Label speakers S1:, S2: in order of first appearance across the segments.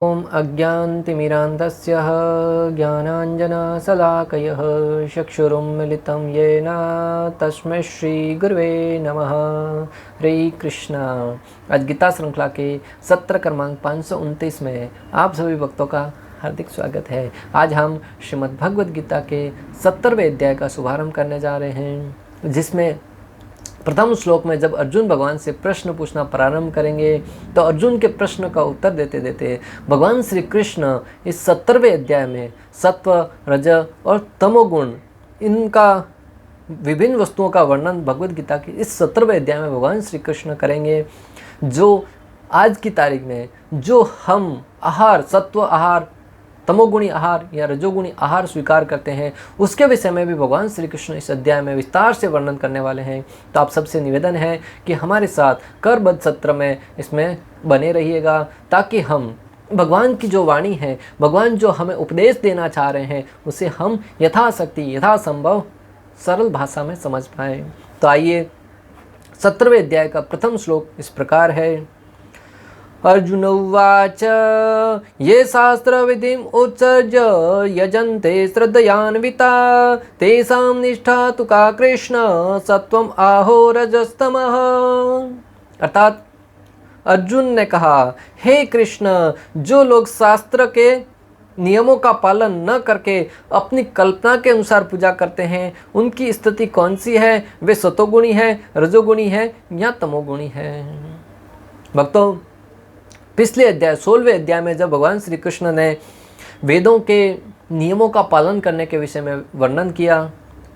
S1: ॐ अज्ञानतिमिरान्धस्य ज्ञानाञ्जनशलाकयः चक्षुरुन्मिलितं येन तस्मै श्रीगुरुवे नमः। हरे कृष्णा। आज गीता श्रृंखला के सत्र क्रमांक 529 में आप सभी भक्तों का हार्दिक स्वागत है। आज हम श्रीमद् भगवद गीता के 70वें अध्याय का शुभारंभ करने जा रहे हैं, जिसमें प्रथम श्लोक में जब अर्जुन भगवान से प्रश्न पूछना प्रारंभ करेंगे तो अर्जुन के प्रश्न का उत्तर देते देते भगवान श्री कृष्ण इस 70वें अध्याय में सत्व, रज और तमोगुण, इनका विभिन्न वस्तुओं का वर्णन भगवद गीता के इस 70वें अध्याय में भगवान श्री कृष्ण करेंगे। जो आज की तारीख में जो हम आहार, सत्व आहार, तमोगुणी आहार या रजोगुणी आहार स्वीकार करते हैं, उसके विषय में भी भगवान श्री कृष्ण इस अध्याय में विस्तार से वर्णन करने वाले हैं। तो आप सबसे निवेदन है कि हमारे साथ करबद्ध सत्र में इसमें बने रहिएगा, ताकि हम भगवान की जो वाणी है, भगवान जो हमें उपदेश देना चाह रहे हैं, उसे हम यथाशक्ति यथासंभव सरल भाषा में समझ पाएँ। तो आइए, 70वें अध्याय का प्रथम श्लोक इस प्रकार है। अर्जुन उवाच ये शास्त्रविधिम् उत्सर्ज्य यजन्ते श्रद्धयान्विता तेषां निष्ठा तु का कृष्ण सत्वम आहो रजस्तमः। अर्थात अर्जुन ने कहा, हे कृष्ण, जो लोग शास्त्र के नियमों का पालन न करके अपनी कल्पना के अनुसार पूजा करते हैं, उनकी स्थिति कौन सी है? वे सतोगुणी है, रजोगुणी है या तमोगुणी है? भक्तों, पिछले अध्याय 16वें अध्याय में जब भगवान श्री कृष्ण ने वेदों के नियमों का पालन करने के विषय में वर्णन किया,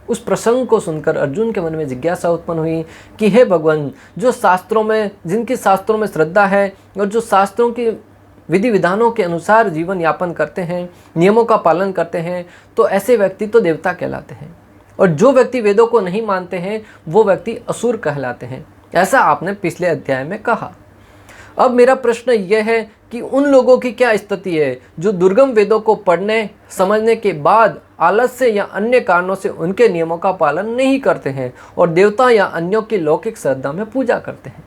S1: उस प्रसंग को सुनकर अर्जुन के मन में जिज्ञासा उत्पन्न हुई कि हे भगवान, जो शास्त्रों में, जिनकी शास्त्रों में श्रद्धा है और जो शास्त्रों की विधि विधानों के अनुसार जीवन यापन करते हैं, नियमों का पालन करते हैं, तो ऐसे व्यक्ति तो देवता कहलाते हैं, और जो व्यक्ति वेदों को नहीं मानते हैं वो व्यक्ति असुर कहलाते हैं। ऐसा आपने पिछले अध्याय में कहा। अब मेरा प्रश्न यह है कि उन लोगों की क्या स्थिति है जो दुर्गम वेदों को पढ़ने समझने के बाद आलस्य या अन्य कारणों से उनके नियमों का पालन नहीं करते हैं और देवता या अन्यों की लौकिक श्रद्धा में पूजा करते हैं।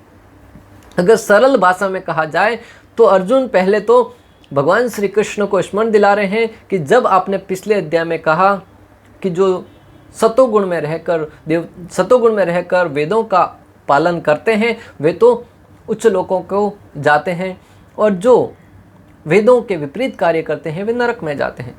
S1: अगर सरल भाषा में कहा जाए तो अर्जुन पहले तो भगवान श्री कृष्ण को स्मरण दिला रहे हैं कि जब आपने पिछले अध्याय में कहा कि जो सतोगुण में रहकर वेदों का पालन करते हैं वे तो उच्च लोकों को जाते हैं, और जो वेदों के विपरीत कार्य करते हैं वे नरक में जाते हैं।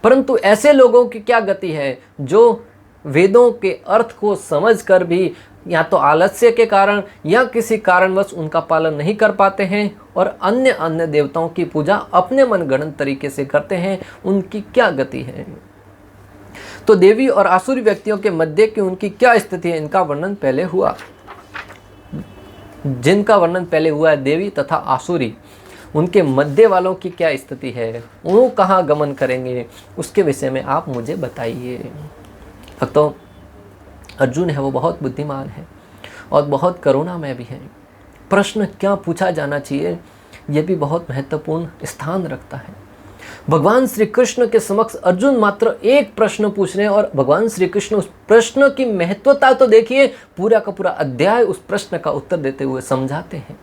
S1: परंतु ऐसे लोगों की क्या गति है जो वेदों के अर्थ को समझकर भी या तो आलस्य के कारण या किसी कारणवश उनका पालन नहीं कर पाते हैं और अन्य देवताओं की पूजा अपने मनगढ़ंत तरीके से करते हैं, उनकी क्या गति है? तो देवी और आसुरी व्यक्तियों के मध्य की उनकी क्या स्थिति है, इनका वर्णन पहले हुआ। जिनका वर्णन पहले हुआ है, देवी तथा आसुरी, उनके मध्य वालों की क्या स्थिति है, वो कहाँ गमन करेंगे, उसके विषय में आप मुझे बताइए। भक्तों, अर्जुन है वो बहुत बुद्धिमान है और बहुत करुणा में भी है। प्रश्न क्या पूछा जाना चाहिए ये भी बहुत महत्वपूर्ण स्थान रखता है। भगवान श्री कृष्ण के समक्ष अर्जुन मात्र एक प्रश्न पूछ रहे हैं और भगवान श्री कृष्ण उस प्रश्न की महत्वता तो देखिए, पूरा का पूरा अध्याय उस प्रश्न का उत्तर देते हुए समझाते हैं।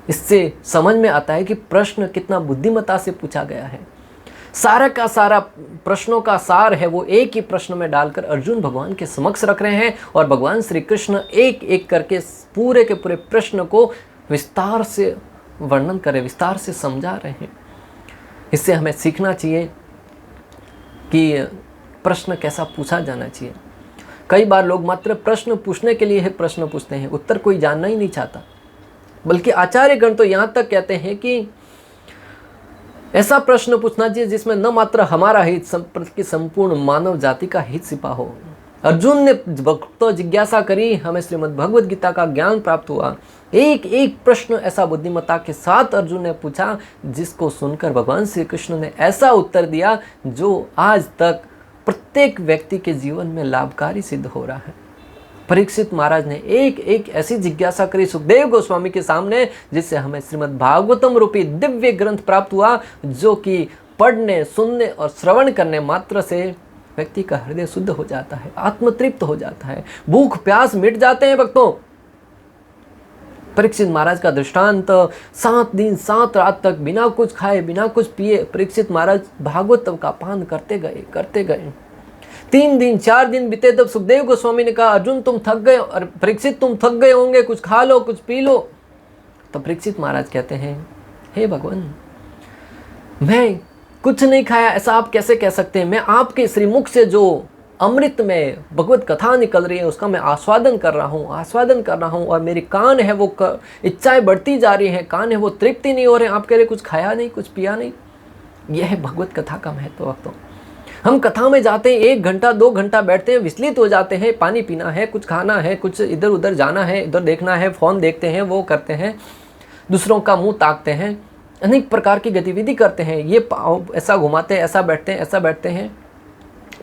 S1: इससे समझ में आता है कि प्रश्न कितना बुद्धिमत्ता से पूछा गया है। सारा का सारा प्रश्नों का सार है वो एक ही प्रश्न में डालकर अर्जुन भगवान के समक्ष रख रहे हैं, और भगवान श्री कृष्ण एक एक करके पूरे के पूरे प्रश्न को विस्तार से वर्णन कर रहे, विस्तार से समझा रहे हैं। इससे हमें सीखना चाहिए कि प्रश्न कैसा पूछा जाना चाहिए। कई बार लोग मात्र प्रश्न पूछने के लिए प्रश्न पूछते हैं, उत्तर कोई जानना ही नहीं चाहता। बल्कि आचार्यगण तो यहाँ तक कहते हैं कि ऐसा प्रश्न पूछना चाहिए जिसमें न मात्र हमारा हित बल्कि संपूर्ण मानव जाति का हित छिपा हो। अर्जुन ने भक्तों जिज्ञासा करी, हमें श्रीमद् भगवद गीता का ज्ञान प्राप्त हुआ। एक एक प्रश्न ऐसा बुद्धिमत्ता के साथ अर्जुन ने पूछा, जिसको सुनकर भगवान श्री कृष्ण ने ऐसा उत्तर दिया जो आज तक प्रत्येक व्यक्ति के जीवन में लाभकारी सिद्ध हो रहा है। परीक्षित महाराज ने एक एक ऐसी जिज्ञासा करी सुखदेव गोस्वामी के सामने, जिससे हमें श्रीमद् भागवतम रूपी दिव्य ग्रंथ प्राप्त हुआ, जो कि पढ़ने, सुनने और श्रवण करने मात्र से व्यक्ति का हृदय शुद्ध हो जाता है, आत्मतृप्त हो जाता है, भूख प्यास मिट जाते हैं। भक्तों, परीक्षित महाराज का दृष्टांत, 7 दिन 7 रात तक बिना कुछ खाए बिना कुछ पिए परीक्षित महाराज भागवत का पान करते गए। 3 दिन 4 दिन बीते तब सुखदेव गोस्वामी ने कहा, अर्जुन तुम थक गए और परीक्षित तुम थक गए होंगे, कुछ खा लो कुछ पी लो। तो परीक्षित महाराज कहते हैं, हे भगवान, मैं कुछ नहीं खाया ऐसा आप कैसे कह सकते हैं? मैं आपके श्रीमुख से जो अमृत में भगवत कथा निकल रही है उसका मैं आस्वादन कर रहा हूँ और मेरी कान है वो इच्छाएं बढ़ती जा रही हैं, कान है वो तृप्ति नहीं हो रहे, आप कह रहे कुछ खाया नहीं कुछ पिया नहीं। यह है भगवत कथा का महत्व। वक्तों हम कथा में जाते हैं, 1 घंटा 2 घंटा बैठते हैं, विचलित हो जाते हैं, पानी पीना है, कुछ खाना है, कुछ इधर उधर जाना है, इधर देखना है, फ़ोन देखते हैं, वो करते हैं, दूसरों का मुंह ताकते हैं, अनेक प्रकार की गतिविधि करते हैं, ये पाँव ऐसा घुमाते हैं, ऐसा बैठते हैं।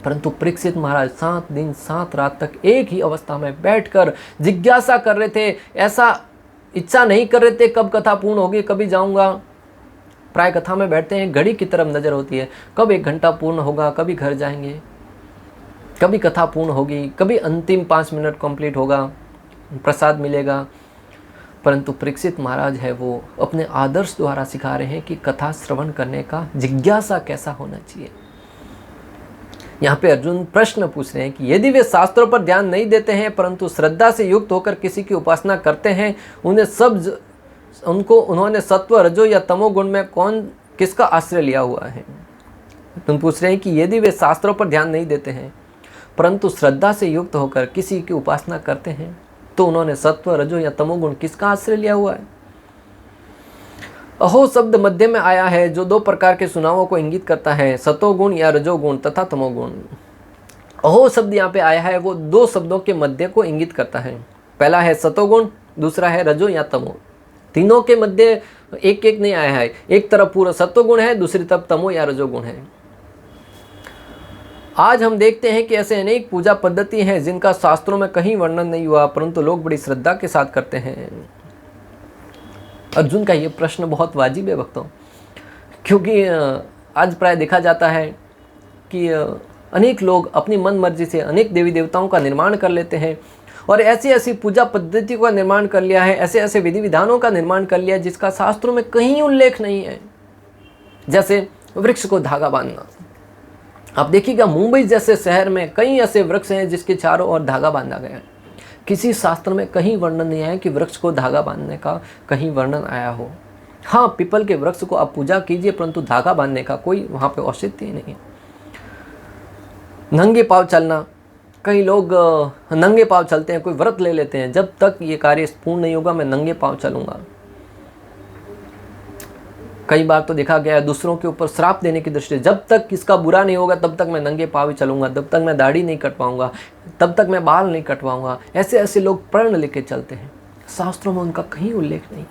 S1: परंतु परीक्षित महाराज 7 दिन 7 रात तक एक ही अवस्था में बैठकर जिज्ञासा कर रहे थे, ऐसा इच्छा नहीं कर रहे थे कब कथा पूर्ण होगी, कभी जाऊंगा। प्राय कथा में बैठते हैं, घड़ी की तरफ नज़र होती है, कब 1 घंटा पूर्ण होगा, कभी घर जाएंगे, कभी कथा पूर्ण होगी, कभी अंतिम 5 मिनट कंप्लीट होगा, प्रसाद मिलेगा। परंतु परीक्षित महाराज है वो अपने आदर्श द्वारा सिखा रहे हैं कि कथा श्रवण करने का जिज्ञासा कैसा होना चाहिए। यहाँ पे अर्जुन प्रश्न पूछ रहे हैं कि यदि वे शास्त्रों पर ध्यान नहीं देते हैं परंतु श्रद्धा से युक्त होकर किसी की उपासना करते हैं, उन्होंने सत्व रजो या तमोगुण में किसका आश्रय लिया हुआ है? तुम पूछ रहे हैं कि यदि वे शास्त्रों पर ध्यान नहीं देते हैं परंतु श्रद्धा से युक्त होकर किसी की उपासना करते हैं तो उन्होंने सत्व रजो या तमोगुण किसका आश्रय लिया हुआ है? अहो शब्द मध्य में आया है जो 2 प्रकार के सुनावों को इंगित करता है, सतोगुण या रजोगुण तथा तमोगुण। अहो शब्द यहाँ पे आया है वो 2 शब्दों के मध्य को इंगित करता है। पहला है सतोगुण, दूसरा है रजो या तमो। तीनों के मध्य एक एक नहीं आया है, एक तरफ पूरा सत्वगुण है, दूसरी तरफ तमो या रजोगुण है। आज हम देखते हैं कि ऐसे अनेक पूजा पद्धति हैं जिनका शास्त्रों में कहीं वर्णन नहीं हुआ परंतु लोग बड़ी श्रद्धा के साथ करते हैं। अर्जुन का ये प्रश्न बहुत वाजिब है भक्तों, क्योंकि आज प्राय देखा जाता है कि अनेक लोग अपनी मन मर्जी से अनेक देवी देवताओं का निर्माण कर लेते हैं और ऐसी ऐसी पूजा पद्धति का निर्माण कर लिया है, ऐसे ऐसे विधि विधानों का निर्माण कर लिया जिसका शास्त्रों में कहीं उल्लेख नहीं है। जैसे वृक्ष को धागा बांधना, आप देखिएगा मुंबई जैसे शहर में कई ऐसे वृक्ष हैं जिसके चारों ओर धागा बांधा गया है। किसी शास्त्र में कहीं वर्णन नहीं आया कि वृक्ष को धागा बांधने का कहीं वर्णन आया हो। हाँ, पीपल के वृक्ष को आप पूजा कीजिए परंतु धागा बांधने का कोई वहाँ पे औचित्य ही नहीं है। नंगे पाँव चलना, कई लोग नंगे पाँव चलते हैं, कोई व्रत ले लेते हैं, जब तक ये कार्य पूर्ण नहीं होगा मैं नंगे पाँव चलूँगा। कई बार तो देखा गया है दूसरों के ऊपर श्राप देने की दृष्टि, जब तक इसका बुरा नहीं होगा तब तक मैं नंगे पाँव ही चलूँगा, तब तक मैं दाढ़ी नहीं कटवाऊँगा, तब तक मैं बाल नहीं कटवाऊँगा। ऐसे ऐसे लोग प्रण लेके चलते हैं, शास्त्रों में उनका कहीं उल्लेख नहीं।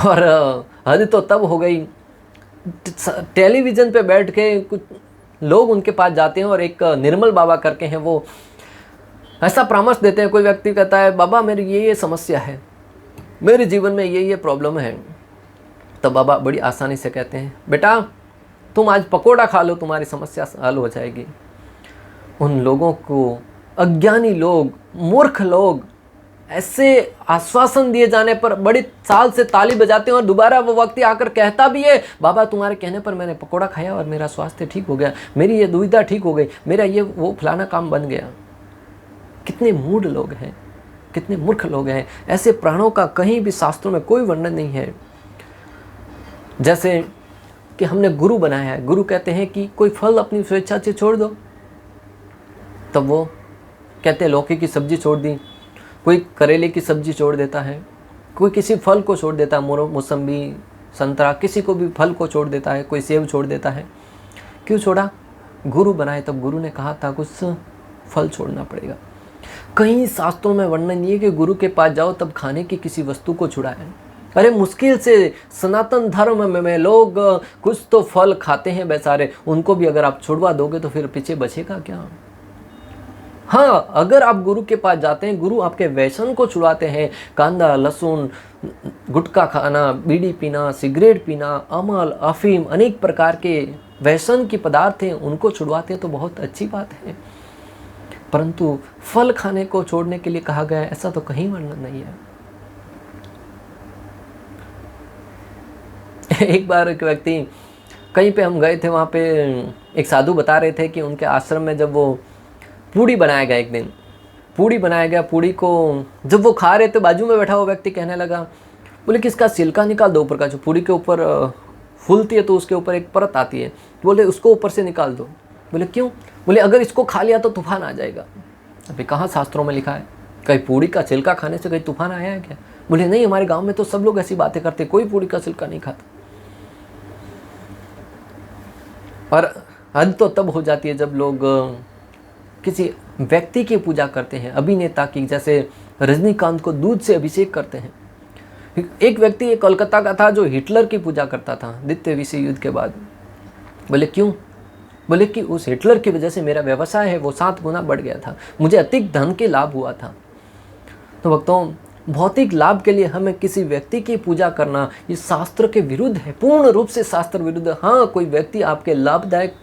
S1: और हद तो तब हो गई, टेलीविज़न पे बैठ के कुछ लोग उनके पास जाते हैं और एक निर्मल बाबा करके हैं, वो ऐसा परामर्श देते हैं। कोई व्यक्ति कहता है बाबा मेरी ये समस्या है, मेरे जीवन में ये प्रॉब्लम है, तो बाबा बड़ी आसानी से कहते हैं बेटा तुम आज पकोड़ा खा लो, तुम्हारी समस्या हल हो जाएगी। उन लोगों को, अज्ञानी लोग, मूर्ख लोग, ऐसे आश्वासन दिए जाने पर बड़ी साल से ताली बजाते हैं और दोबारा वो व्यक्ति आकर कहता भी है बाबा तुम्हारे कहने पर मैंने पकोड़ा खाया और मेरा स्वास्थ्य ठीक हो गया, मेरी ये दुविधा ठीक हो गई, मेरा ये वो फलाना काम बन गया। कितने मूढ़ लोग हैं, कितने मूर्ख लोग हैं। ऐसे प्राणों का कहीं भी शास्त्रों में कोई वर्णन नहीं है। जैसे कि हमने गुरु बनाया है, गुरु कहते हैं कि कोई फल अपनी स्वेच्छा से छोड़ दो, तब वो कहते हैं लौकी की सब्जी छोड़ दी, कोई करेले की सब्जी छोड़ देता है, कोई किसी फल को छोड़ देता है, मौसम्बी, संतरा, किसी को भी फल को छोड़ देता है, कोई सेब छोड़ देता है। क्यों छोड़ा? गुरु बनाए तब गुरु ने कहा था कुछ फल छोड़ना पड़ेगा। कहीं शास्त्रों में वर्णन नहीं है कि गुरु के पास जाओ तब खाने की किसी वस्तु को छुड़ाएं। अरे मुश्किल से सनातन धर्म में लोग कुछ तो फल खाते हैं बेचारे, उनको भी अगर आप छुड़वा दोगे तो फिर पीछे बचेगा क्या? हाँ, अगर आप गुरु के पास जाते हैं, गुरु आपके व्यसन को छुड़ाते हैं, कांदा, लहसुन, गुटखा खाना, बीड़ी पीना, सिगरेट पीना, अमल, अफीम, अनेक प्रकार के व्यसन के पदार्थ हैं, उनको छुड़वाते हैं तो बहुत अच्छी बात है। परंतु फल खाने को छोड़ने के लिए कहा गया है, ऐसा तो कहीं वर्णन नहीं है। एक बार एक व्यक्ति, कहीं पे हम गए थे, वहाँ पे एक साधु बता रहे थे कि उनके आश्रम में जब वो पूड़ी बनाया गया, एक दिन पूड़ी बनाया गया, पूड़ी को जब वो खा रहे थे, बाजू में बैठा हुआ व्यक्ति कहने लगा, बोले कि इसका छिलका निकाल दो ऊपर का, जो पूड़ी के ऊपर फूलती है तो उसके ऊपर एक परत आती है, बोले उसको ऊपर से निकाल दो। बोले क्यों? बोले अगर इसको खा लिया तो तूफान आ जाएगा। अभी कहाँ शास्त्रों में लिखा है? कहीं पूड़ी का छिलका खाने से कहीं तूफान आया है क्या? बोले नहीं, हमारे गांव में तो सब लोग ऐसी बातें करते, कोई पूड़ी का छिलका नहीं खाता। और हद तो तब हो जाती है जब लोग किसी व्यक्ति की पूजा करते हैं, अभिनेता की, जैसे रजनीकांत को दूध से अभिषेक करते हैं। एक व्यक्ति कोलकाता का था जो हिटलर की पूजा करता था द्वितीय विश्व युद्ध के बाद। बोले क्यों? बोले कि उस हिटलर की वजह से मेरा व्यवसाय है वो 7 गुना बढ़ गया था, मुझे अधिक धन के लाभ हुआ था। तो भक्तों, भौतिक लाभ के लिए हमें किसी व्यक्ति की पूजा करना ये शास्त्र के विरुद्ध है, पूर्ण रूप से शास्त्र विरुद्ध। हाँ, कोई व्यक्ति आपके लाभदायक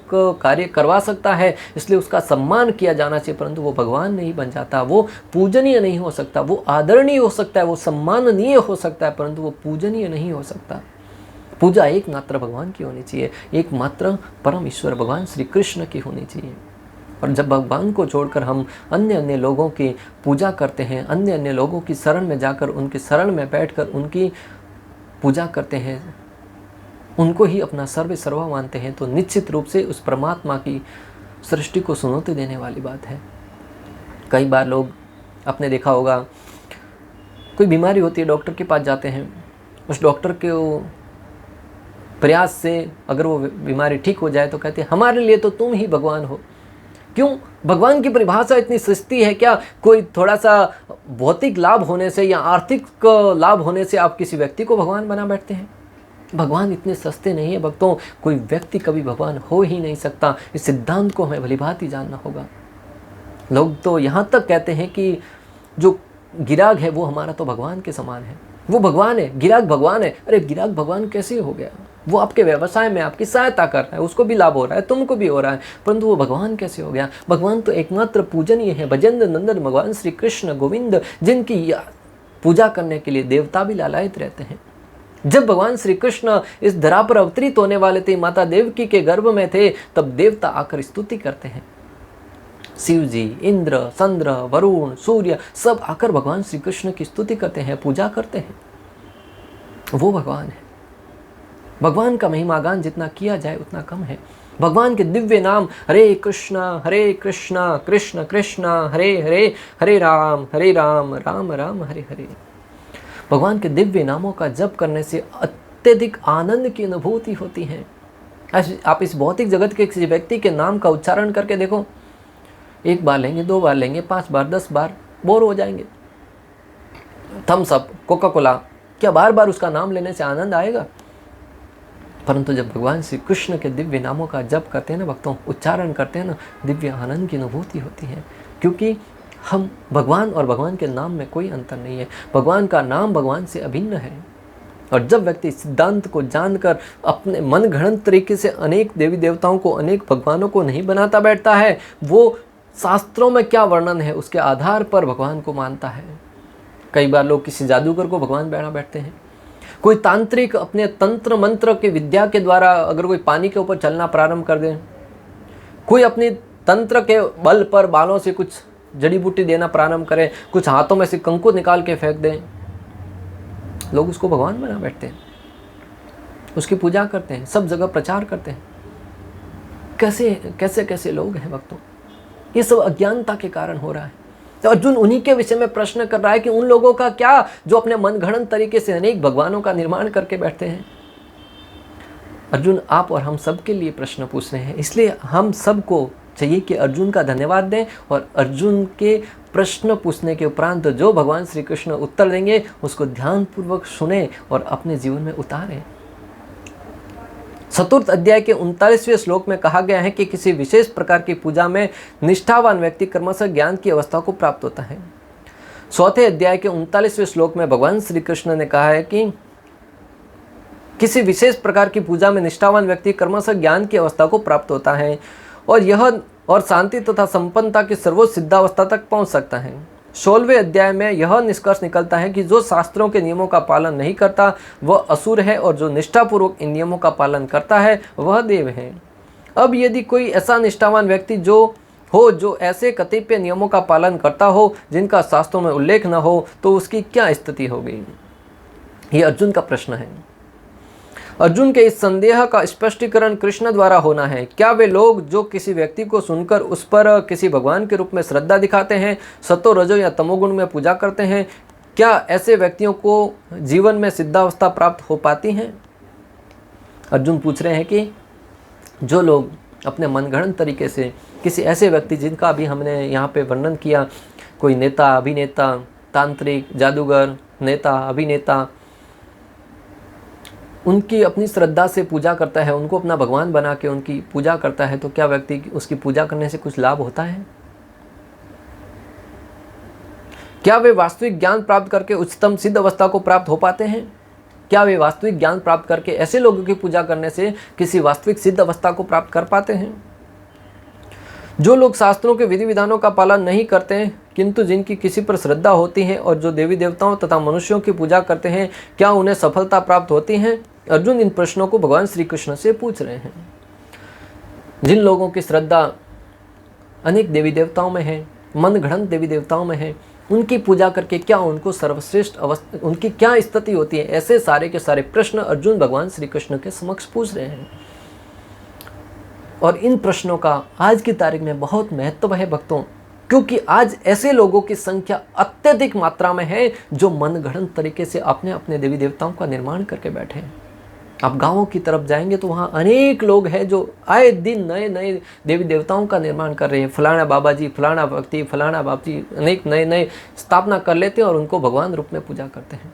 S1: कार्य करवा सकता है, इसलिए उसका सम्मान किया जाना चाहिए, परंतु वो भगवान नहीं बन जाता, वो पूजनीय नहीं हो सकता। वो आदरणीय हो सकता है, वो सम्माननीय हो सकता है, परंतु वो पूजनीय नहीं हो सकता। पूजा एकमात्र भगवान की होनी चाहिए, एकमात्र परम ईश्वर भगवान श्री कृष्ण की होनी चाहिए। और जब भगवान को छोड़कर हम अन्य अन्य लोगों की पूजा करते हैं, अन्य अन्य लोगों की शरण में जाकर, उनकी शरण में बैठकर उनकी पूजा करते हैं, उनको ही अपना सर्व सर्वा मानते हैं, तो निश्चित रूप से उस परमात्मा की सृष्टि को चुनौती देने वाली बात है। कई बार लोग, आपने देखा होगा, कोई बीमारी होती है, डॉक्टर के पास जाते हैं, उस डॉक्टर के प्रयास से अगर वो बीमारी ठीक हो जाए तो कहते हैं हमारे लिए तो तुम ही भगवान हो। क्यों? भगवान की परिभाषा इतनी सस्ती है क्या? कोई थोड़ा सा भौतिक लाभ होने से या आर्थिक लाभ होने से आप किसी व्यक्ति को भगवान बना बैठते हैं? भगवान इतने सस्ते नहीं है भक्तों, कोई व्यक्ति कभी भगवान हो ही नहीं सकता। इस सिद्धांत को हमें भलीभांति जानना होगा। लोग तो यहाँ तक कहते हैं कि जो गिराग है वो हमारा तो भगवान के समान है, वो भगवान है, गिराग भगवान है। अरे गिराग भगवान कैसे हो गया? वो आपके व्यवसाय में आपकी सहायता कर रहा है, उसको भी लाभ हो रहा है, तुमको भी हो रहा है, परंतु वो भगवान कैसे हो गया? भगवान तो एकमात्र पूजनीय है, भजेंद्र नंदन भगवान श्री कृष्ण गोविंद, जिनकी पूजा करने के लिए देवता भी लालायित रहते हैं। जब भगवान श्री कृष्ण इस धरा पर अवतरित होने वाले थे, माता देवकी के गर्भ में थे, तब देवता आकर स्तुति करते हैं। शिव जी, इंद्र, चंद्र, वरुण, सूर्य सब आकर भगवान श्री कृष्ण की स्तुति करते हैं, पूजा करते हैं। वो भगवान है। भगवान का महिमा गान जितना किया जाए उतना कम है। भगवान के दिव्य नाम हरे कृष्णा कृष्ण कृष्ण हरे हरे, हरे राम राम राम हरे हरे। भगवान के दिव्य नामों का जप करने से अत्यधिक आनंद की अनुभूति होती है। आप इस भौतिक जगत के किसी व्यक्ति के नाम का उच्चारण करके देखो, 1 बार लेंगे, 2 बार लेंगे, 5 बार, 10 बार, बोर हो जाएंगे। थम्स अप, कोका कोला, क्या बार बार उसका नाम लेने से आनंद आएगा? परंतु जब भगवान श्री कृष्ण के दिव्य नामों का जप करते हैं ना भक्तों, उच्चारण करते हैं ना, दिव्य आनंद की अनुभूति होती है। क्योंकि हम भगवान और भगवान के नाम में कोई अंतर नहीं है। भगवान का नाम भगवान से अभिन्न है। और जब व्यक्ति सिद्धांत को जानकर अपने मन घड़ंत तरीके से अनेक देवी देवताओं को, अनेक भगवानों को नहीं बनाता बैठता है, वो शास्त्रों में क्या वर्णन है उसके आधार पर भगवान को मानता है। कई बार लोग किसी जादूगर को भगवान बना बैठते हैं। कोई तांत्रिक अपने तंत्र मंत्र की विद्या के द्वारा अगर कोई पानी के ऊपर चलना प्रारंभ कर दे, कोई अपनी तंत्र के बल पर बालों से कुछ जड़ी बूटी देना प्रारंभ करे, कुछ हाथों में से कंकु निकाल के फेंक दें, लोग उसको भगवान बना बैठते हैं, उसकी पूजा करते हैं, सब जगह प्रचार करते हैं। कैसे कैसे कैसे लोग हैं भक्तों? ये सब अज्ञानता के कारण हो रहा है। तो अर्जुन उन्हीं के विषय में प्रश्न कर रहा है कि उन लोगों का क्या जो अपने मनगढ़ंत तरीके से अनेक भगवानों का निर्माण करके बैठते हैं। अर्जुन आप और हम सब के लिए प्रश्न पूछ रहे हैं, इसलिए हम सबको चाहिए कि अर्जुन का धन्यवाद दें और अर्जुन के प्रश्न पूछने के उपरांत जो भगवान श्री कृष्ण उत्तर देंगे उसको ध्यानपूर्वक सुने और अपने जीवन में उतारें। चतुर्थ अध्याय के 39वें श्लोक में कहा गया है कि किसी विशेष प्रकार की पूजा में निष्ठावान व्यक्ति क्रमशः ज्ञान की अवस्था को प्राप्त होता है। चौथे अध्याय के 39वें श्लोक में भगवान श्री कृष्ण ने कहा है कि किसी विशेष प्रकार की पूजा में निष्ठावान व्यक्ति क्रमशः ज्ञान की अवस्था को प्राप्त होता है। और यह और शांति तथा संपन्नता की सर्वोच्च सिद्धावस्था तक पहुंच सकता है। 16वें अध्याय में यह निष्कर्ष निकलता है कि जो शास्त्रों के नियमों का पालन नहीं करता वह असुर है, और जो निष्ठापूर्वक इन नियमों का पालन करता है वह देव है। अब यदि कोई ऐसा निष्ठावान व्यक्ति जो ऐसे कतिपय नियमों का पालन करता हो जिनका शास्त्रों में उल्लेख न हो, तो उसकी क्या स्थिति होगी? यह अर्जुन का प्रश्न है। अर्जुन के इस संदेह का स्पष्टीकरण कृष्ण द्वारा होना है। क्या वे लोग जो किसी व्यक्ति को सुनकर उस पर किसी भगवान के रूप में श्रद्धा दिखाते हैं, सतो रजो या तमोगुण में पूजा करते हैं, क्या ऐसे व्यक्तियों को जीवन में सिद्धावस्था प्राप्त हो पाती है? अर्जुन पूछ रहे हैं कि जो लोग अपने मनगढ़ंत तरीके से किसी ऐसे व्यक्ति जिनका अभी हमने यहाँ पे वर्णन किया, कोई नेता, अभिनेता, तांत्रिक, जादूगर, नेता, अभिनेता, उनकी अपनी श्रद्धा से पूजा करता है, उनको अपना भगवान बना के उनकी पूजा करता है, तो क्या व्यक्ति उसकी पूजा करने से कुछ लाभ होता है? क्या वे वास्तविक ज्ञान प्राप्त करके उच्चतम सिद्ध अवस्था को प्राप्त हो पाते हैं? क्या वे वास्तविक ज्ञान प्राप्त करके ऐसे लोगों की पूजा करने से किसी वास्तविक सिद्ध अवस्था को प्राप्त कर पाते हैं? जो लोग शास्त्रों के विधि विधानों का पालन नहीं करते किंतु जिनकी किसी पर श्रद्धा होती है और जो देवी देवताओं तथा मनुष्यों की पूजा करते हैं, क्या उन्हें सफलता प्राप्त होती है? अर्जुन इन प्रश्नों को भगवान श्री कृष्ण से पूछ रहे हैं। जिन लोगों की श्रद्धा अनेक देवी देवताओं में है, मनगढ़ंत देवी देवताओं में है, उनकी पूजा करके क्या उनको सर्वश्रेष्ठ अवस्था, उनकी क्या स्थिति होती है? ऐसे सारे के सारे प्रश्न अर्जुन भगवान श्री कृष्ण के समक्ष पूछ रहे हैं। और इन प्रश्नों का आज की तारीख में बहुत महत्व है भक्तों, क्योंकि आज ऐसे लोगों की संख्या अत्यधिक मात्रा में है जो मनगढ़ंत तरीके से अपने अपने देवी देवताओं का निर्माण करके बैठे हैं। आप गाँवों की तरफ जाएंगे तो वहाँ अनेक लोग हैं जो आए दिन नए नए देवी देवताओं का निर्माण कर रहे हैं। फलाना बाबा जी, फलाना भक्ति, फलाना बाबा जी, अनेक नए नए स्थापना कर लेते हैं और उनको भगवान रूप में पूजा करते हैं।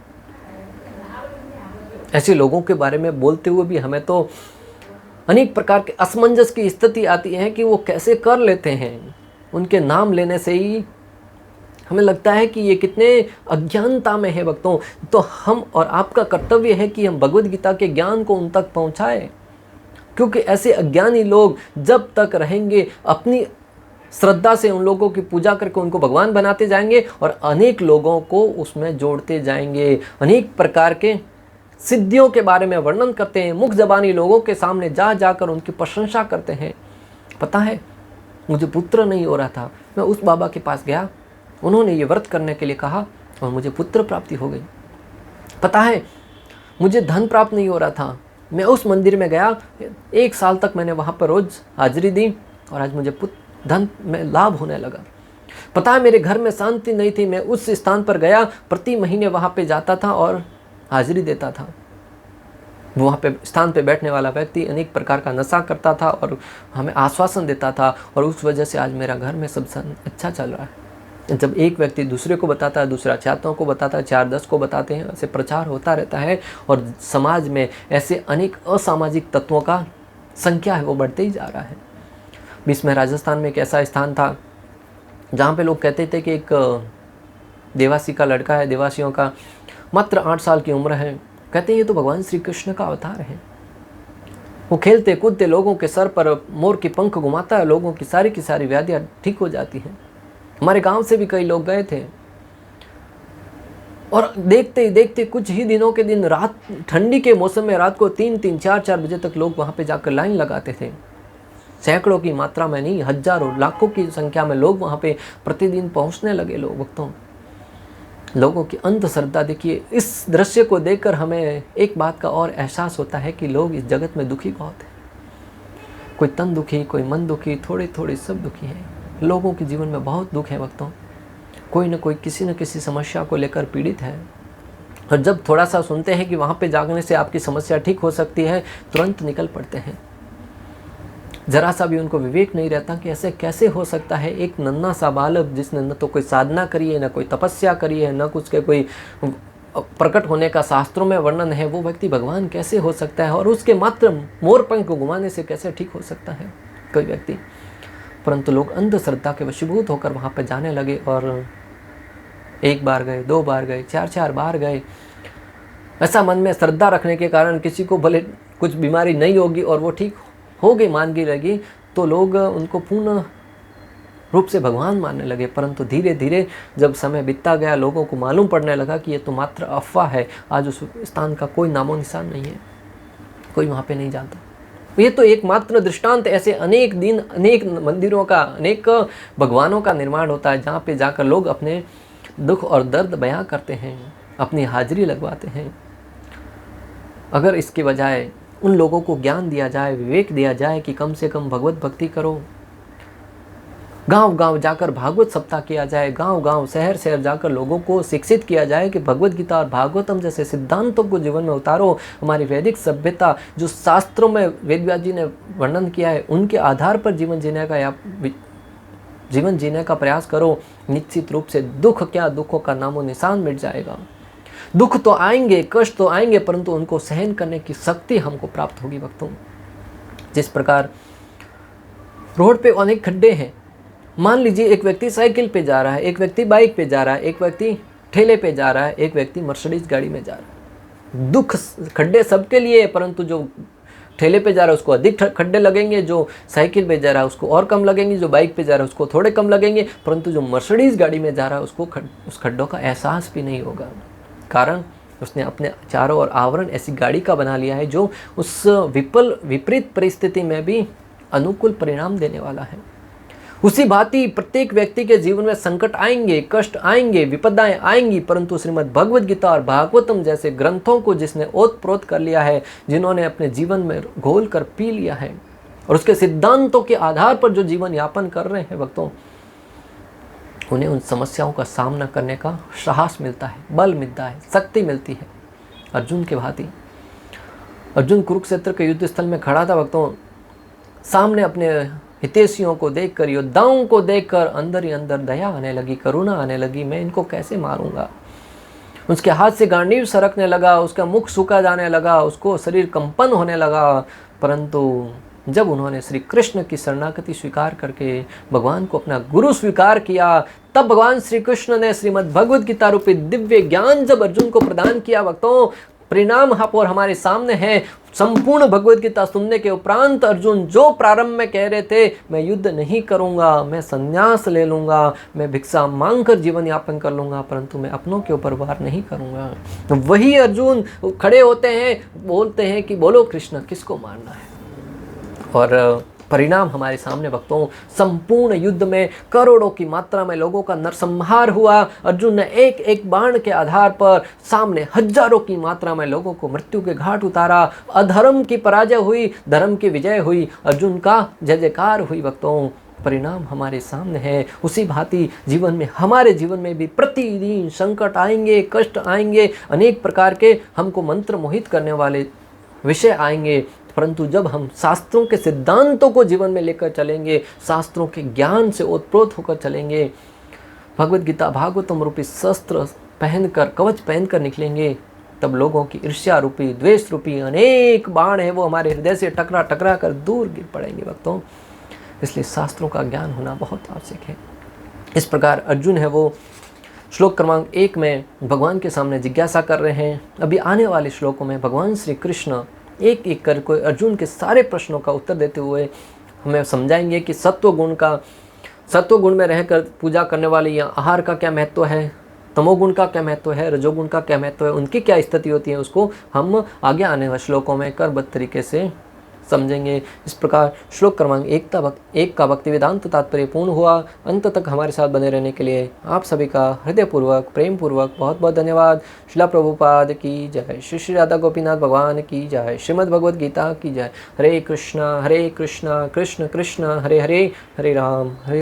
S1: ऐसे लोगों के बारे में बोलते हुए भी हमें तो अनेक प्रकार के असमंजस की स्थिति आती है कि वो कैसे कर लेते हैं। उनके नाम लेने से ही हमें लगता है कि ये कितने अज्ञानता में है भक्तों। तो हम और आपका कर्तव्य है कि हम भगवद गीता के ज्ञान को उन तक पहुंचाएं, क्योंकि ऐसे अज्ञानी लोग जब तक रहेंगे अपनी श्रद्धा से उन लोगों की पूजा करके उनको भगवान बनाते जाएंगे और अनेक लोगों को उसमें जोड़ते जाएंगे। अनेक प्रकार के सिद्धियों के बारे में वर्णन करते हैं, मुख जबानी लोगों के सामने जा जाकर उनकी प्रशंसा करते हैं। पता है, मुझे पुत्र नहीं हो रहा था, मैं उस बाबा के पास गया, उन्होंने ये व्रत करने के लिए कहा और मुझे पुत्र प्राप्ति हो गई। पता है, मुझे धन प्राप्त नहीं हो रहा था, मैं उस मंदिर में गया, 1 साल तक मैंने वहाँ पर रोज़ हाजिरी दी और आज मुझे धन में लाभ होने लगा। पता है, मेरे घर में शांति नहीं थी, मैं उस स्थान पर गया, प्रति महीने वहाँ पे जाता था और हाजिरी देता था। वहाँ पे स्थान पे बैठने वाला व्यक्ति अनेक प्रकार का नशा करता था और हमें आश्वासन देता था, और उस वजह से आज मेरा घर में सब अच्छा चल रहा है। जब एक व्यक्ति दूसरे को बताता है, दूसरा 4 को बताता है, 4-10 को बताते हैं, ऐसे प्रचार होता रहता है और समाज में ऐसे अनेक असामाजिक तत्वों का संख्या है वो बढ़ते ही जा रहा है। बीच में राजस्थान में एक ऐसा स्थान था जहाँ पे लोग कहते थे कि एक देवासी का लड़का है, देवासियों का, मात्र 8 साल की उम्र है, कहते हैं ये तो भगवान श्री कृष्ण का अवतार है। वो खेलते कूदते लोगों के सर पर मोर की पंख घुमाता है, लोगों की सारी व्याधियाँ ठीक हो जाती हैं। हमारे गांव से भी कई लोग गए थे और देखते ही देखते कुछ ही दिनों के दिन, रात ठंडी के मौसम में रात को 3-3, 4-4 बजे तक लोग वहाँ पे जाकर लाइन लगाते थे। सैकड़ों की मात्रा में नहीं, हजारों लाखों की संख्या में लोग वहाँ पे प्रतिदिन पहुँचने लगे। लोग भक्तों, लोगों की अंधश्रद्धा देखिए। इस दृश्य को देखकर हमें एक बात का और एहसास होता है कि लोग इस जगत में दुखी बहुत हैं। कोई तन दुखी, कोई मन दुखी, थोड़े सब दुखी हैं। लोगों के जीवन में बहुत दुख है भक्तों, कोई न कोई किसी न किसी समस्या को लेकर पीड़ित है। और जब थोड़ा सा सुनते हैं कि वहाँ पे जाने से आपकी समस्या ठीक हो सकती है, तुरंत निकल पड़ते हैं। जरा सा भी उनको विवेक नहीं रहता कि ऐसे कैसे हो सकता है। एक नन्हा सा बालक जिसने न तो कोई साधना करी है, न कोई तपस्या करी है, न कुछ के कोई प्रकट होने का शास्त्रों में वर्णन है, वो व्यक्ति भगवान कैसे हो सकता है? और उसके मात्र मोर पंख को घुमाने से कैसे ठीक हो सकता है कोई व्यक्ति? परंतु लोग अंधश्रद्धा के वशीभूत होकर वहाँ पर जाने लगे और 1 बार गए, 2 बार गए, 4-4 बार गए। ऐसा मन में श्रद्धा रखने के कारण किसी को भले कुछ बीमारी नहीं होगी और वो ठीक हो गई, मान की लगी, तो लोग उनको पुनः रूप से भगवान मानने लगे। परंतु धीरे धीरे जब समय बीतता गया, लोगों को मालूम पड़ने लगा कि ये तो मात्र अफवाह है। आज उस स्थान का कोई नामो निशान नहीं है, कोई वहाँ पे नहीं जाता। ये तो एकमात्र दृष्टांत, ऐसे अनेक दिन, अनेक मंदिरों का, अनेक भगवानों का निर्माण होता है, जहाँ पे जाकर लोग अपने दुख और दर्द बयां करते हैं, अपनी हाजिरी लगवाते हैं। अगर इसके बजाय उन लोगों को ज्ञान दिया जाए, विवेक दिया जाए कि कम से कम भगवत भक्ति करो, गांव गांव जाकर भागवत सप्ताह किया जाए, गांव गांव शहर शहर जाकर लोगों को शिक्षित किया जाए कि भगवत गीता और भागवतम जैसे सिद्धांतों को जीवन में उतारो। हमारी वैदिक सभ्यता जो शास्त्रों में वेद व्यास जी ने वर्णन किया है, उनके आधार पर जीवन जीने का प्रयास करो। निश्चित रूप से दुख क्या, दुखों का नामो निशान मिट जाएगा। दुख तो आएंगे, कष्ट तो आएंगे, परंतु उनको सहन करने की शक्ति हमको प्राप्त होगी भक्तों। जिस प्रकार रोड पे अनेक खड्डे हैं, मान लीजिए एक व्यक्ति साइकिल पे जा रहा है, एक व्यक्ति बाइक पे जा रहा है, एक व्यक्ति ठेले पे जा रहा है, एक व्यक्ति मर्सिडीज गाड़ी में जा रहा है। दुख खड्डे सबके लिए है, परंतु जो ठेले पे जा रहा है उसको अधिक खड्डे लगेंगे, जो साइकिल पे जा रहा है उसको और कम लगेंगे, जो बाइक पे जा रहा है उसको थोड़े कम लगेंगे, परंतु जो मर्सिडीज गाड़ी में जा रहा है उसको उस खड्डों का एहसास भी नहीं होगा। कारण उसने अपने चारों ओर आवरण ऐसी गाड़ी का बना लिया है जो उस विपरीत परिस्थिति में भी अनुकूल परिणाम देने वाला है। उसी भांति प्रत्येक व्यक्ति के जीवन में संकट आएंगे, कष्ट आएंगे, विपदाएं आएंगी, परंतु श्रीमद् भगवद गीता और भागवतम जैसे ग्रंथों को जिसने ओतप्रोत कर लिया है, जिन्होंने अपने जीवन में घोल कर पी लिया है और उसके सिद्धांतों के आधार पर जो जीवन यापन कर रहे हैं भक्तों, उन्हें उन समस्याओं का सामना करने का साहस मिलता है, बल मिलता है, शक्ति मिलती है। अर्जुन के भांति अर्जुन कुरुक्षेत्र के युद्ध स्थल में खड़ा था भक्तों, सामने अपने हितैषियों को देखकर, योद्धाओं को देखकर अंदर ही अंदर दया आने लगी, करुणा आने लगी। मैं इनको कैसे मारूंगा। उसके हाथ से गांडीव सरकने लगा, उसका मुख सूखा जाने लगा, उसको शरीर कंपन होने लगा। परंतु जब उन्होंने श्री कृष्ण की शरणागति स्वीकार करके भगवान को अपना गुरु स्वीकार किया, तब भगवान श्री कृष्ण ने श्रीमद् भगवद गीता रूपी दिव्य ज्ञान जब अर्जुन को प्रदान किया भक्तों, परिणाम और हमारे सामने है। संपूर्ण भगवद गीता सुनने के उपरांत अर्जुन जो प्रारंभ में कह रहे थे, मैं युद्ध नहीं करूंगा, मैं संन्यास ले लूंगा, मैं भिक्षा मांगकर जीवन यापन कर लूंगा, परंतु मैं अपनों के ऊपर वार नहीं करूंगा। तो वही अर्जुन खड़े होते हैं, बोलते हैं कि बोलो कृष्ण, किसको मारना है। और परिणाम हमारे सामने भक्तों, संपूर्ण युद्ध में करोड़ों की मात्रा में लोगों का नरसंहार हुआ। अर्जुन ने एक एक बाण के आधार पर सामने हजारों की मात्रा में लोगों को मृत्यु के घाट उतारा। अधर्म की पराजय हुई, धर्म की विजय हुई, अर्जुन का जय जयकार हुई भक्तों। परिणाम हमारे सामने है। उसी भांति जीवन में, हमारे जीवन में भी प्रतिदिन संकट आएंगे, कष्ट आएंगे, अनेक प्रकार के हमको मंत्र मोहित करने वाले विषय आएंगे, परंतु जब हम शास्त्रों के सिद्धांतों को जीवन में लेकर चलेंगे, शास्त्रों के ज्ञान से ओतप्रोत होकर चलेंगे, भगवद गीता भागवतम रूपी शस्त्र पहनकर, कवच पहनकर निकलेंगे, तब लोगों की ईर्ष्या रूपी, द्वेष रूपी अनेक बाण है वो हमारे हृदय से टकरा टकरा कर दूर गिर पड़ेंगे भक्तों। इसलिए शास्त्रों का ज्ञान होना बहुत आवश्यक है। इस प्रकार अर्जुन है वो श्लोक क्रमांक 1 में भगवान के सामने जिज्ञासा कर रहे हैं। अभी आने वाले श्लोकों में भगवान श्री कृष्ण एक एक कर कोई अर्जुन के सारे प्रश्नों का उत्तर देते हुए हमें समझाएंगे कि सत्व गुण में रहकर पूजा करने वाले या आहार का क्या महत्व है, तमोगुण का क्या महत्व है, रजोगुण का क्या महत्व है, उनकी क्या स्थिति होती है, उसको हम आगे आने वाले श्लोकों में क्रमबद्ध तरीके से समझेंगे। इस प्रकार श्लोक क्रमांक 1 का भक्ति वेदांत तात्पर्य पूर्ण हुआ। अंत तक हमारे साथ बने रहने के लिए आप सभी का हृदयपूर्वक, प्रेम पूर्वक बहुत बहुत धन्यवाद। शिला प्रभुपाद की जय, श्री श्री राधा गोपीनाथ भगवान की जय, श्रीमद् भगवद गीता की जय। हरे कृष्णा कृष्ण कृष्ण हरे हरे, हरे राम हरे